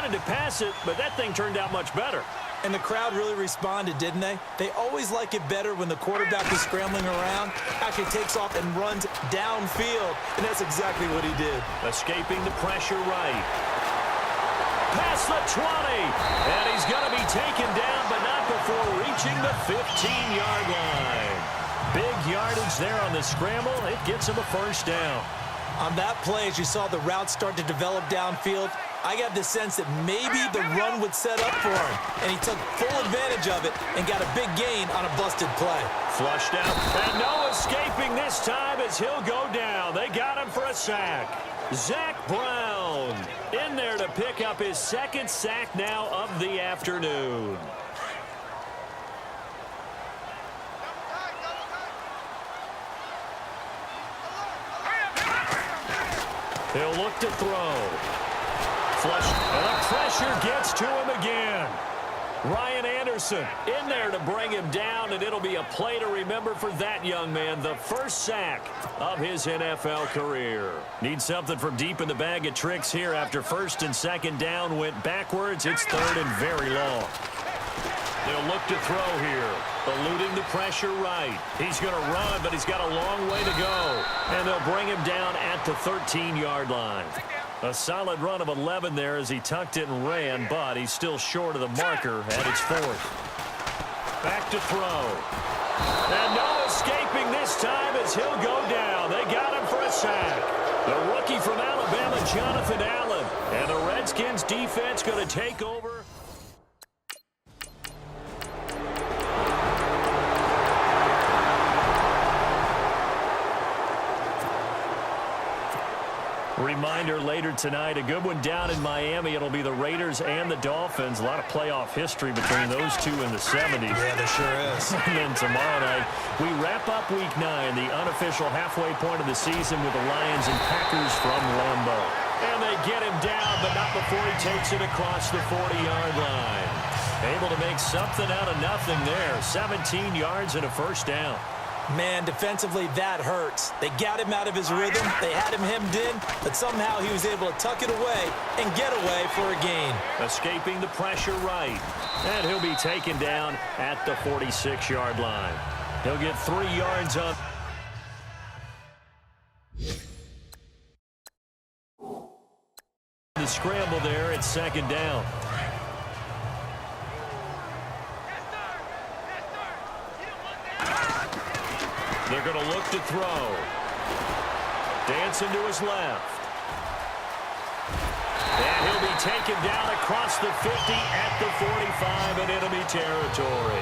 wanted to pass it, but that thing turned out much better. And the crowd really responded, didn't they? They always like it better when the quarterback is scrambling around, actually takes off and runs downfield, and that's exactly what he did. Escaping the pressure right. Past the 20, and he's going to be taken down, but not before reaching the 15-yard line. Big yardage there on the scramble. It gets him a first down. On that play, as you saw the route start to develop downfield, I got the sense that maybe the run would set up for him, and he took full advantage of it and got a big gain on a busted play. Flushed out, and no escaping this time as he'll go down. They got him for a sack. Zach Brown in there to pick up his second sack now of the afternoon. He'll look to throw. Flush, and the pressure gets to him again. Ryan Anderson in there to bring him down, and it'll be a play to remember for that young man. The first sack of his NFL career. Needs something from deep in the bag of tricks here after first and second down went backwards. It's third and very long. They'll look to throw here. Eluding the pressure right. He's going to run, but he's got a long way to go. And they'll bring him down at the 13-yard line. A solid run of 11 there as he tucked it and ran, but he's still short of the marker at its fourth. Back to throw. And no escaping this time as he'll go down. They got him for a sack. The rookie from Alabama, Jonathan Allen. And the Redskins defense going to take over. Reminder later tonight, a good one down in Miami. It'll be the Raiders and the Dolphins. A lot of playoff history between those two in the 70s. Yeah, there sure is. And then tomorrow night, we wrap up Week 9, the unofficial halfway point of the season with the Lions and Packers from Lambeau. And they get him down, but not before he takes it across the 40-yard line. Able to make something out of nothing there. 17 yards and a first down. Man, defensively, that hurts. They got him out of his rhythm. They had him hemmed in, but somehow he was able to tuck it away and get away for a gain. Escaping the pressure right. And he'll be taken down at the 46-yard line. He'll get 3 yards on. The scramble there at second down. They're going to look to throw. Dancing to his left. And he'll be taken down across the 50 at the 45 in enemy territory.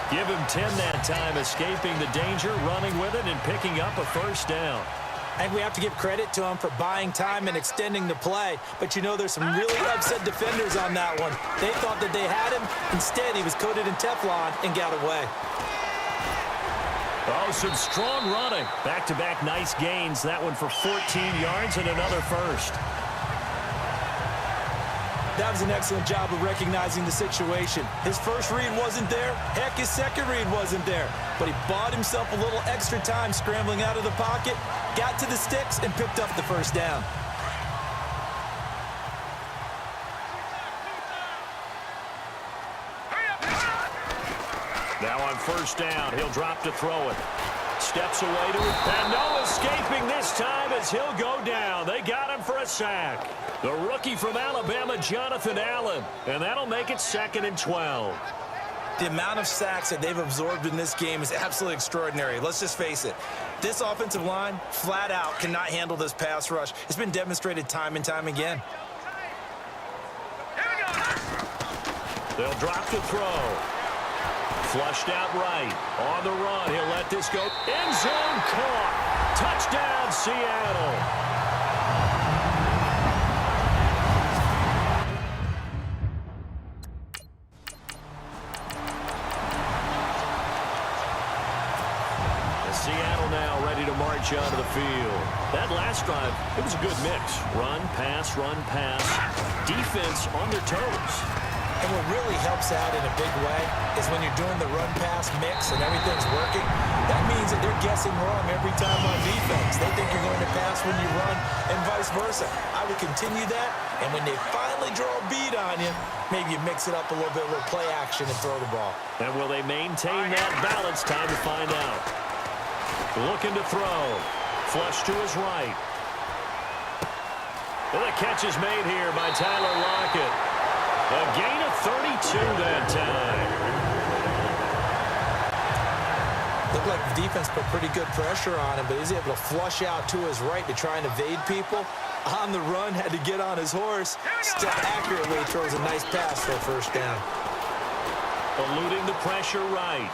Give him 10 that time, escaping the danger, running with it, and picking up a first down. And we have to give credit to him for buying time and extending the play. But, you know, there's some really upset defenders on that one. They thought that they had him. Instead, he was coated in Teflon and got away. Oh, some strong running. Back-to-back nice gains. That one for 14 yards and another first. That was an excellent job of recognizing the situation. His first read wasn't there. Heck, his second read wasn't there. But he bought himself a little extra time scrambling out of the pocket, got to the sticks, and picked up the first down. Now on first down, he'll drop to throw it. Steps away to it, and no escaping this time as he'll go down. They got him for a sack. The rookie from Alabama, Jonathan Allen, and that'll make it 2nd and 12. The amount of sacks that they've absorbed in this game is absolutely extraordinary. Let's just face it. This offensive line, flat out, cannot handle this pass rush. It's been demonstrated time and time again. They'll drop to throw. Flushed out right. On the run. He'll let this go. End zone caught. Touchdown, Seattle. Seattle now ready to march onto the field. That last drive, it was a good mix. Run, pass, run, pass. Defense on their toes. And what really helps out in a big way is when you're doing the run-pass mix and everything's working, that means that they're guessing wrong every time on defense. They think you're going to pass when you run and vice versa. I would continue that, and when they finally draw a beat on you, maybe you mix it up a little bit, a little play action, and throw the ball. And will they maintain that balance? Time to find out. Looking to throw. Flush to his right. And the catch is made here by Tyler Lockett. A gain of 32 that time. Looked like the defense put pretty good pressure on him, but he's able to flush out to his right to try and evade people. On the run, had to get on his horse. Step accurately, throws a nice pass for a first down. Eluding the pressure right.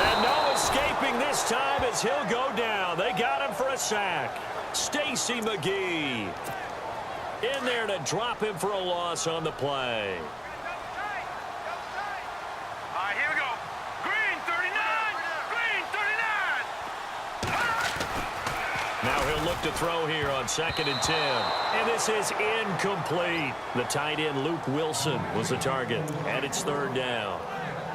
And no escaping this time as he'll go down. They got him for a sack. Stacy McGee in there to drop him for a loss on the play. Here we go. Green 39. Green 39. Now he'll look to throw here on 2nd and 10. And this is incomplete. The tight end Luke Wilson was the target. And it's 3rd down.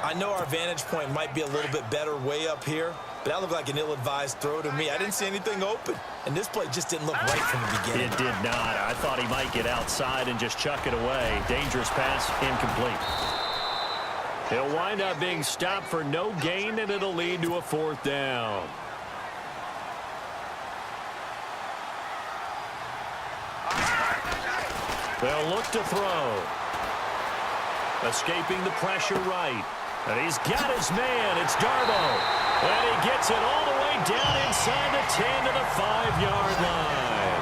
I know our vantage point might be a little bit better way up here, but that looked like an ill-advised throw to me. I didn't see anything open, and this play just didn't look right from the beginning. It did not. I thought he might get outside and just chuck it away. Dangerous pass, incomplete. He'll wind up being stopped for no gain, and it'll lead to a 4th down. They'll look to throw. Escaping the pressure right. And he's got his man. It's Darbo. And he gets it all the way down inside the 10 to the 5-yard line.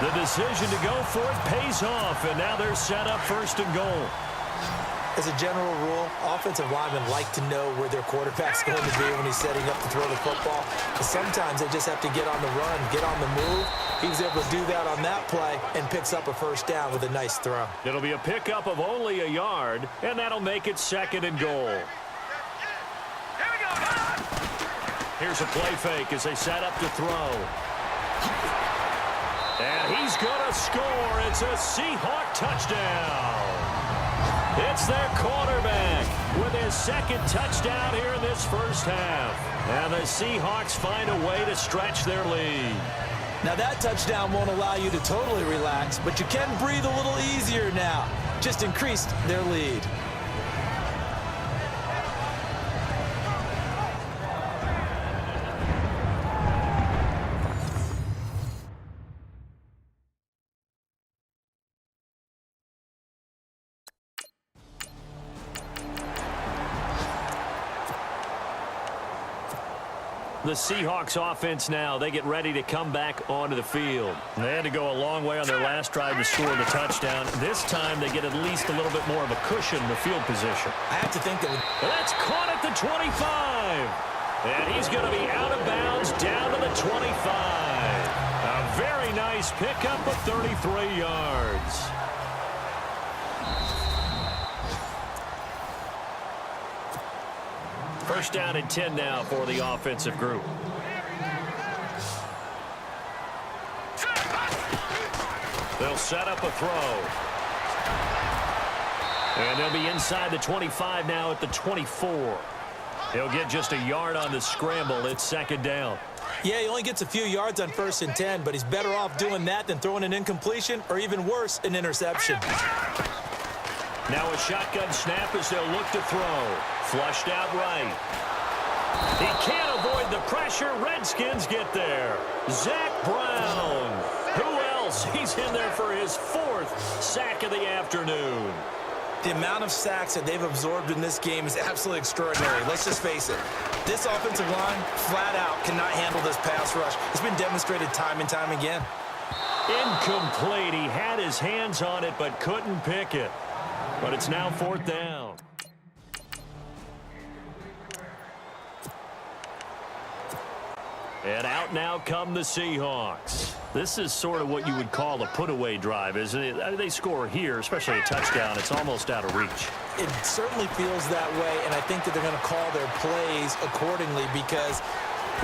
The decision to go for it pays off, and now they're set up 1st and goal. As a general rule, offensive linemen like to know where their quarterback's going to be when he's setting up to throw the football. But sometimes they just have to get on the run, get on the move. He was able to do that on that play and picks up a first down with a nice throw. It'll be a pickup of only a yard, and that'll make it 2nd and goal. Here's a play fake as they set up to throw. And he's going to score. It's a Seahawk touchdown. It's their quarterback with his 2nd touchdown here in this first half. And the Seahawks find a way to stretch their lead. Now that touchdown won't allow you to totally relax, but you can breathe a little easier now. Just increased their lead. The Seahawks offense now, they get ready to come back onto the field. They had to go a long way on their last drive to score the touchdown. This time they get at least a little bit more of a cushion in the field position. I have to think that that's caught at the 25. And he's going to be out of bounds down to the 25. A very nice pickup of 33 yards. First down and 10 now for the offensive group. They'll set up a throw. And they'll be inside the 25 now at the 24. He'll get just a yard on the scramble. It's 2nd down. Yeah, he only gets a few yards on 1st and 10, but he's better off doing that than throwing an incompletion or even worse, an interception. Now a shotgun snap as they'll look to throw. Flushed out right. He can't avoid the pressure. Redskins get there. Zach Brown. Who else? He's in there for his 4th sack of the afternoon. The amount of sacks that they've absorbed in this game is absolutely extraordinary. Let's just face it. This offensive line, flat out, cannot handle this pass rush. It's been demonstrated time and time again. Incomplete. He had his hands on it but couldn't pick it. But it's now 4th down. And out now come the Seahawks. This is sort of what you would call a put-away drive, isn't it? They score here, especially a touchdown. It's almost out of reach. It certainly feels that way, and I think that they're going to call their plays accordingly because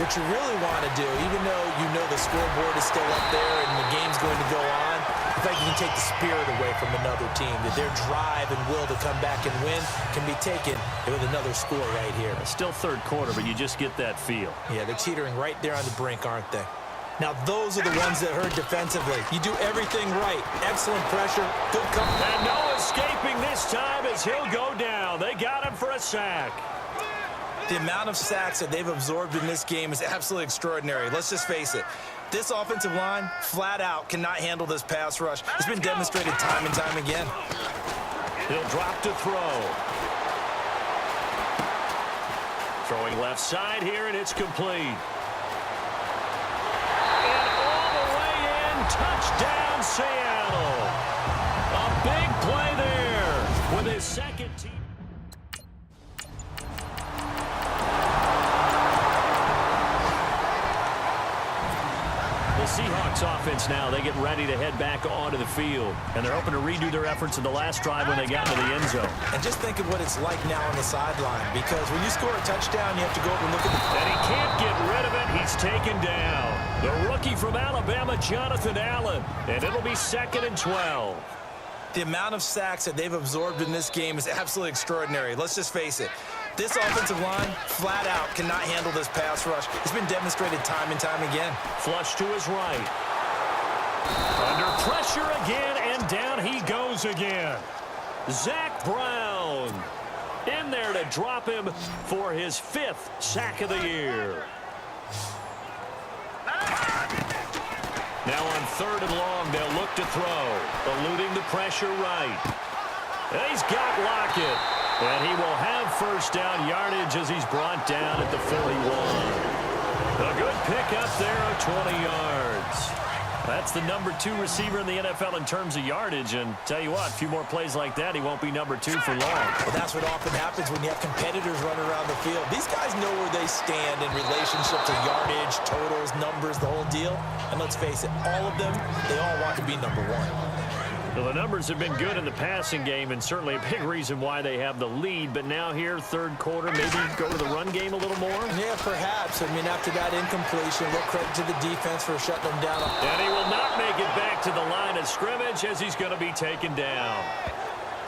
what you really want to do, even though you know the scoreboard is still up there and the game's going to go on, In fact, you can take the spirit away from another team, that their drive and will to come back and win can be taken with another score right here. Still third quarter, but you just get that feel. Yeah, they're teetering right there on the brink, aren't they? Now, those are the ones that hurt defensively. You do everything right. Excellent pressure, good cover. And no escaping this time as he'll go down. They got him for a sack. The amount of sacks that they've absorbed in this game is absolutely extraordinary. Let's just face it. This offensive line, flat out, cannot handle this pass rush. It's been demonstrated time and time again. He'll drop to throw. Throwing left side here, and it's complete. And all the way in, touchdown Seattle. A big play there with his second team. Seahawks offense now, they get ready to head back onto the field. And they're hoping to redo their efforts in the last drive when they got into the end zone. And just think of what it's like now on the sideline, because when you score a touchdown, you have to go up and look at the... And he can't get rid of it. He's taken down. The rookie from Alabama, Jonathan Allen. And it'll be 2nd and 12. The amount of sacks that they've absorbed in this game is absolutely extraordinary. Let's just face it. This offensive line, flat out, cannot handle this pass rush. It's been demonstrated time and time again. Flush to his right. Under pressure again, and down he goes again. Zach Brown in there to drop him for his 5th sack of the year. Now on 3rd and long, they'll look to throw. Eluding the pressure right. And he's got Lockett. And he will have first down yardage as he's brought down at the 41. A good pickup there of 20 yards. That's the number 2 receiver in the NFL in terms of yardage. And tell you what, a few more plays like that, he won't be number 2 for long. Well, that's what often happens when you have competitors running around the field. These guys know where they stand in relationship to yardage, totals, numbers, the whole deal. And let's face it, all of them, they all want to be number 1. Well, the numbers have been good in the passing game, and certainly a big reason why they have the lead. But now here, 3rd quarter, maybe go to the run game a little more? Yeah, perhaps. I mean, after that incompletion, a little credit to the defense for shutting them down. And he will not make it back to the line of scrimmage as he's going to be taken down.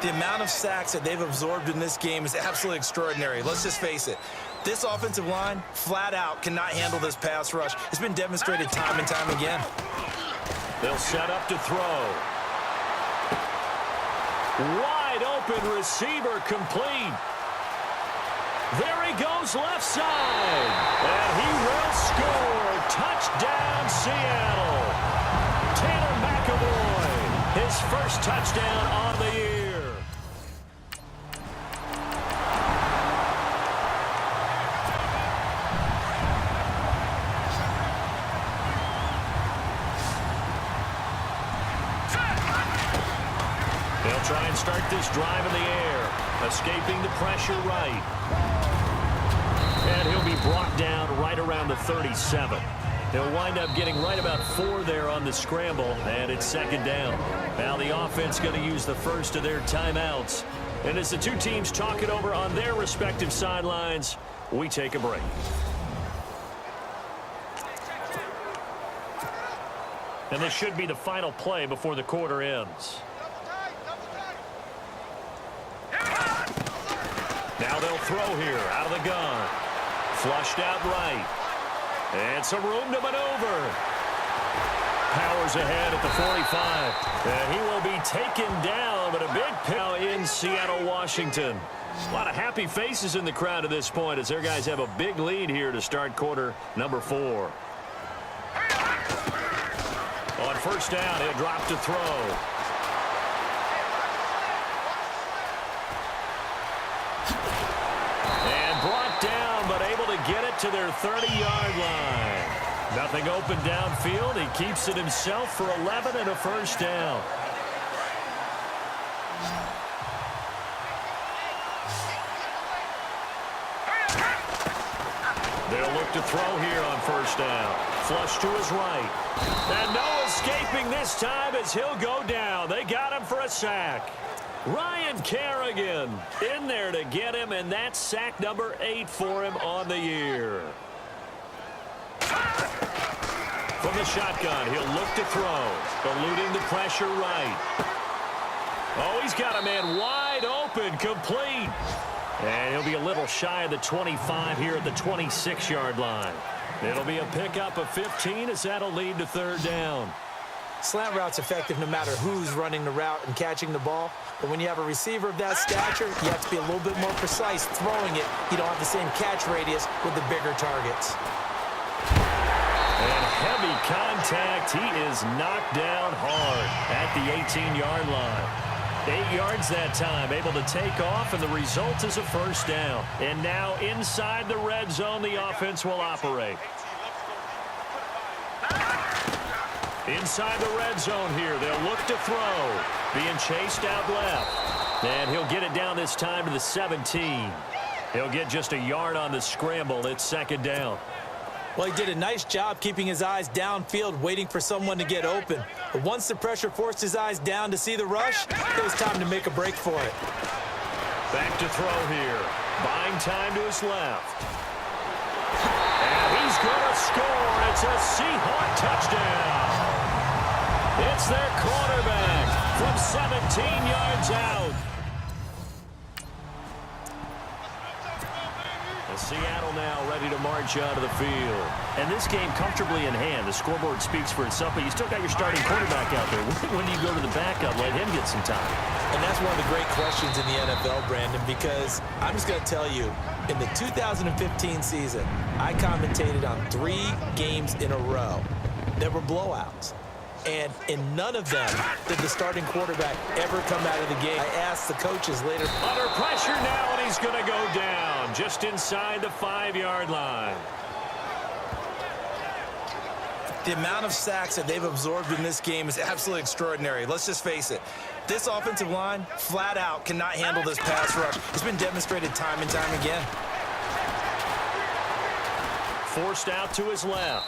The amount of sacks that they've absorbed in this game is absolutely extraordinary. Let's just face it. This offensive line, flat out, cannot handle this pass rush. It's been demonstrated time and time again. They'll set up to throw. Wide open receiver complete. There he goes left side. And he will score. Touchdown Seattle. Taylor McAvoy, his first touchdown on the year. They'll try and start this drive in the air, escaping the pressure right. And he'll be brought down right around the 37. He'll wind up getting right about 4 there on the scramble, and it's 2nd down. Now the offense going to use the first of their timeouts. And as the two teams talk it over on their respective sidelines, we take a break. And this should be the final play before the quarter ends. Now they'll throw here out of the gun. Flushed out right. And some room to maneuver. Powers ahead at the 45. And he will be taken down, but a big now in Seattle, Washington. A lot of happy faces in the crowd at this point as their guys have a big lead here to start quarter number 4. On first down, he'll drop to throw. But able to get it to their 30-yard line. Nothing open downfield. He keeps it himself for 11 and a first down. They'll look to throw here on first down. Flush to his right. And no escaping this time as he'll go down. They got him for a sack. Ryan Kerrigan in there to get him, and that's sack number 8 for him on the year. For From the shotgun, he'll look to throw. Eluding the pressure right. Oh, he's got a man wide open, complete. And he'll be a little shy of the 25 here at the 26-yard line. It'll be a pickup of 15 as that'll lead to third down. Slant route's effective no matter who's running the route and catching the ball. But when you have a receiver of that stature, you have to be a little bit more precise throwing it. You don't have the same catch radius with the bigger targets. And heavy contact. He is knocked down hard at the 18-yard line. 8 yards that time, able to take off, and the result is a first down. And now inside the red zone, the offense will operate. Inside the red zone here, they'll look to throw. Being chased out left. And he'll get it down this time to the 17. He'll get just a yard on the scramble. It's second down. Well, he did a nice job keeping his eyes downfield, waiting for someone to get open. But once the pressure forced his eyes down to see the rush, it was time to make a break for it. Back to throw here. Buying time to his left. And he's going to score. It's a Seahawk touchdown. It's their quarterback from 17 yards out. Seattle now ready to march out of the field. And this game comfortably in hand. The scoreboard speaks for itself, but you still got your starting quarterback out there. When do you go to the backup? Let him get some time. And that's one of the great questions in the NFL, Brandon, because I'm just going to tell you, in the 2015 season, I commentated on 3 games in a row. There were blowouts. And in none of them did the starting quarterback ever come out of the game. I asked the coaches later. Under pressure now, and he's going to go down just inside the 5-yard line. The amount of sacks that they've absorbed in this game is absolutely extraordinary. Let's just face it. This offensive line, flat out, cannot handle this pass rush. It's been demonstrated time and time again. Forced out to his left.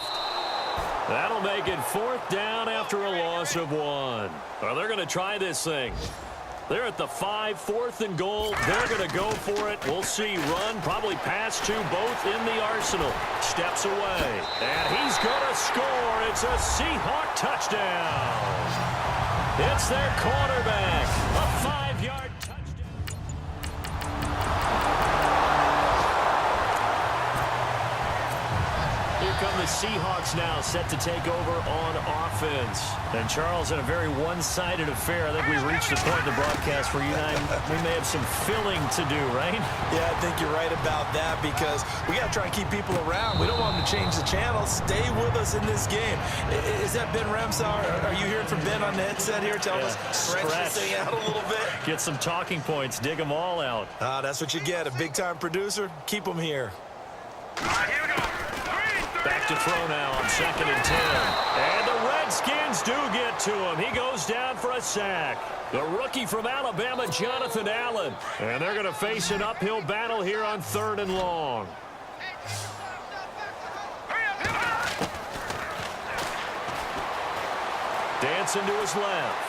That'll make it fourth down after a loss of 1. Well, they're going to try this thing. They're at the 5, 4th and goal. They're going to go for it. We'll see. Run, probably pass to both in the arsenal. Steps away. And he's going to score. It's a Seahawk touchdown. It's their quarterback. A 5-yard touchdown. Here come the Seahawks now, set to take over on offense. And Charles, in a very one-sided affair, I think we reached the point in the broadcast where you and I, we may have some filling to do, right? Yeah, I think you're right about that because we got to try and keep people around. We don't want them to change the channel. Stay with us in this game. Is that Ben Ramsar? Are you hearing from Ben on the headset here? Tell us, stretch this thing out a little bit. Get some talking points. Dig them all out. That's what you get. A big-time producer. Keep them here. All right, here we go. Back to throw now on 2nd and 10. And the Redskins do get to him. He goes down for a sack. The rookie from Alabama, Jonathan Allen. And they're going to face an uphill battle here on 3rd and long. Dancing to his left.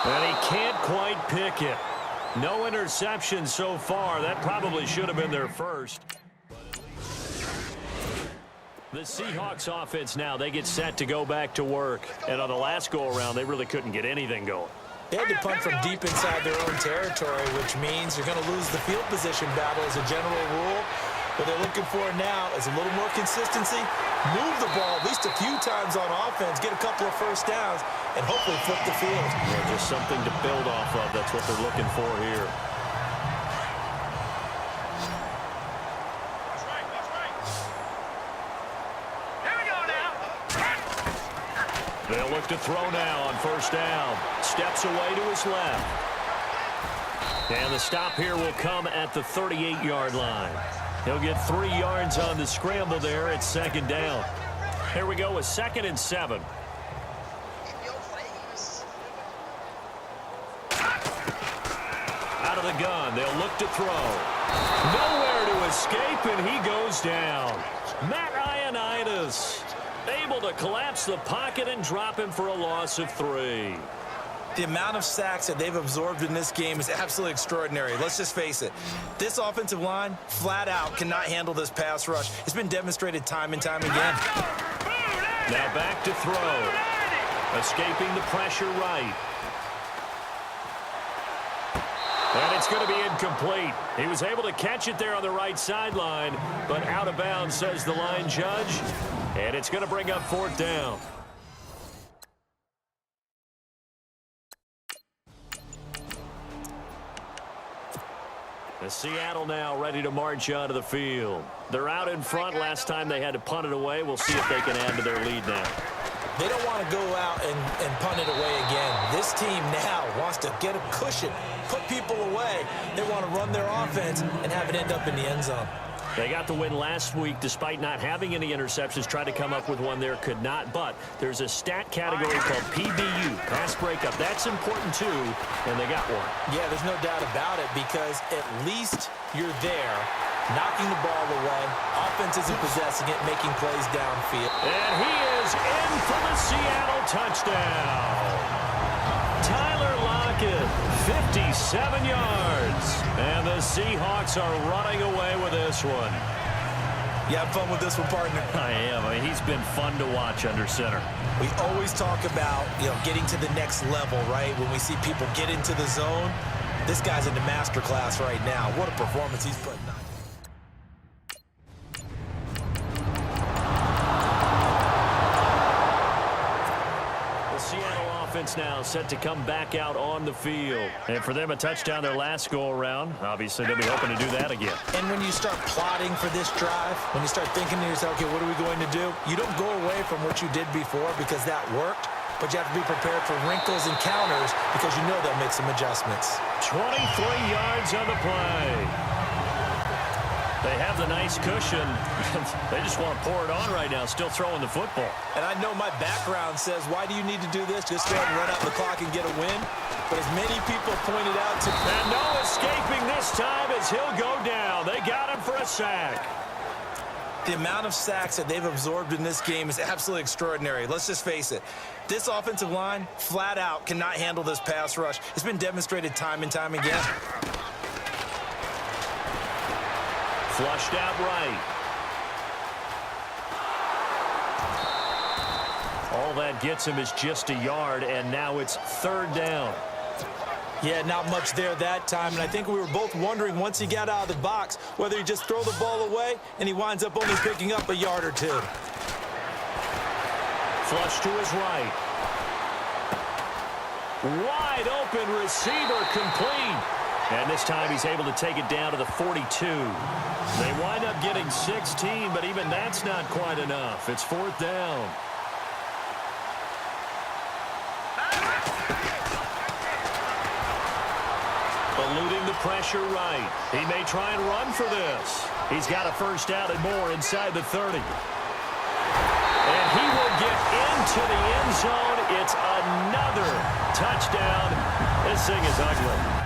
And he can't quite pick it. No interception so far. That probably should have been their first. The Seahawks offense now, they get set to go back to work. And on the last go-around, they really couldn't get anything going. They had to punt from deep inside their own territory, which means you're going to lose the field position battle as a general rule. What they're looking for now is a little more consistency, move the ball at least a few times on offense, get a couple of first downs, and hopefully flip the field. Yeah, just something to build off of. That's what they're looking for here. They'll look to throw now on 1st down. Steps away to his left. And the stop here will come at the 38-yard line. He'll get 3 yards on the scramble there at 2nd down. Here we go with 2nd and 7. Out of the gun, they'll look to throw. Nowhere to escape, and he goes down. Matt Ioannidis able to collapse the pocket and drop him for a loss of 3. The amount of sacks that they've absorbed in this game is absolutely extraordinary. Let's just face it. This offensive line, flat out, cannot handle this pass rush. It's been demonstrated time and time again. Now back to throw. Escaping the pressure right. And it's going to be incomplete. He was able to catch it there on the right sideline, but out of bounds, says the line judge. And it's going to bring up 4th down. The Seattle now ready to march onto the field. They're out in front. Last time they had to punt it away. We'll see if they can add to their lead now. They don't want to go out and punt it away again. This team now wants to get a cushion, put people away. They want to run their offense and have it end up in the end zone. They got the win last week despite not having any interceptions. Tried to come up with one there, could not. But there's a stat category called PBU, pass breakup. That's important too, and they got one. Yeah, there's no doubt about it because at least you're there, knocking the ball away. Offense isn't possessing it, making plays downfield. And he is in for the Seattle touchdown. Tyler Lockett, 57 yards. And the Seahawks are running away with this one. You have fun with this one, partner? I am. I mean, he's been fun to watch under center. We always talk about, getting to the next level, right? When we see people get into the zone, this guy's in the master class right now. What a performance he's putting on. Offense now set to come back out on the field. And for them, a touchdown their last go-around. Obviously, they'll be hoping to do that again. And when you start plotting for this drive, when you start thinking to yourself, okay, what are we going to do? You don't go away from what you did before because that worked, but you have to be prepared for wrinkles and counters because you know they'll make some adjustments. 23 yards on the play. They have the nice cushion. They just want to pour it on right now, still throwing the football. And I know my background says, why do you need to do this? Just go ahead and run out the clock and get a win. But as many people pointed out to... And no escaping this time as he'll go down. They got him for a sack. The amount of sacks that they've absorbed in this game is absolutely extraordinary. Let's just face it. This offensive line, flat out, cannot handle this pass rush. It's been demonstrated time and time again. Flushed out right. All that gets him is just a yard, and now it's 3rd down. Yeah, not much there that time, and I think we were both wondering once he got out of the box whether he'd just throw the ball away, and he winds up only picking up a yard or two. Flush to his right. Wide open receiver complete. And this time he's able to take it down to the 42. They wind up getting 16, but even that's not quite enough. It's 4th down. Eluding the pressure right. He may try and run for this. He's got a first down and more inside the 30. And he will get into the end zone. It's another touchdown. This thing is ugly.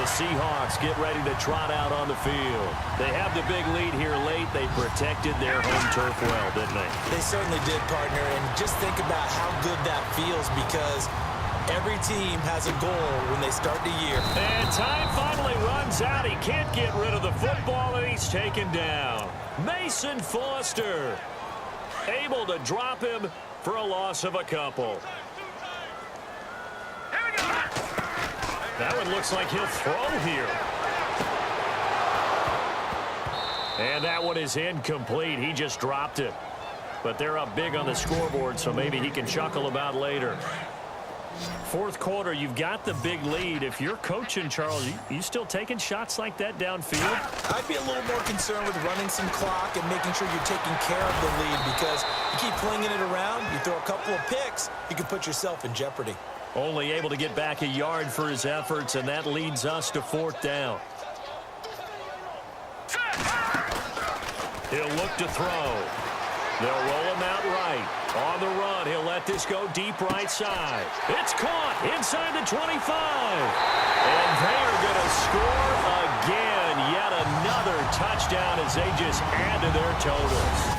Seahawks get ready to trot out on the field. They have the big lead here late. They protected their home turf well, didn't they? They certainly did, partner. And just think about how good that feels because every team has a goal when they start the year. And time finally runs out. He can't get rid of the football, and he's taken down. Mason Foster able to drop him for a loss of a couple. That one looks like he'll throw here. And that one is incomplete. He just dropped it. But they're up big on the scoreboard, so maybe he can chuckle about later. 4th quarter, you've got the big lead. If you're coaching, Charles, you still taking shots like that downfield? I'd be a little more concerned with running some clock and making sure you're taking care of the lead because you keep flinging it around, you throw a couple of picks, you can put yourself in jeopardy. Only able to get back a yard for his efforts, and that leads us to 4th down. He'll look to throw. They'll roll him out right. On the run, he'll let this go deep right side. It's caught inside the 25. And they are going to score again. Yet another touchdown as they just add to their totals.